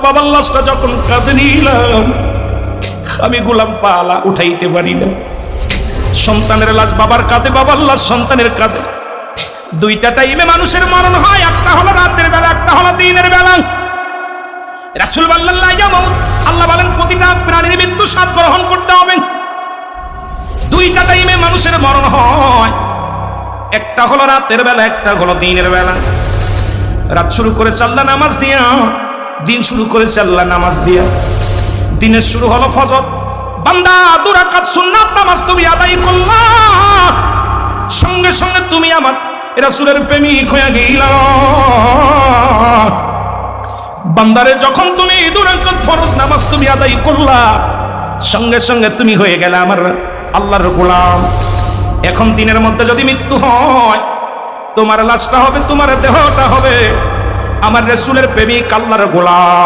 বাবার লাশটা যখন কাঁধে নিলাম, আমি গোলাম পালা উঠাইতে পারি না। সন্তানের লাশ বাবার কাঁধে, বাবার লাশ সন্তানের কাঁধে। দুইটা টাইমে মানুষের মরণ হয়, একটা হলো রাতের বেলা, একটা হলো দিনের বেলা। রাসূল বললেন লা ইয়ামুত, আল্লাহ বলেন প্রতিটা প্রাণীর মৃত্যু স্বাদ গ্রহণ করতে হবে। দুইটা টাইমে মানুষের মরণ হয়, একটা হলো রাতের বেলা, একটা হলো দিনের বেলা। রাত শুরু করেছে আল্লাহ নামাজ দিয়া, দিন শুরু করেছে আল্লাহ নামাজ দিয়া। দিনের শুরু হলো ফজর, বান্দা 2 রাকাত সুন্নাত নামাজ তুমি আদায় করলা, সঙ্গে সঙ্গে তুমি আমার রাসূলের প্রেমিক হয়ে গেলা। বান্দারে যখন তুমি 2 রাকাত ফরজ নামাজ তুমি আদায় করলা, সঙ্গে সঙ্গে তুমি হয়ে গেলে আমার আল্লাহর গোলাম। এখন দিনের মধ্যে যদি মৃত্যু হয়, তোমার লাশটা হবে, তোমার দেহটা হবে আমার রাসূলের প্রেমিক আল্লাহর গোলাম।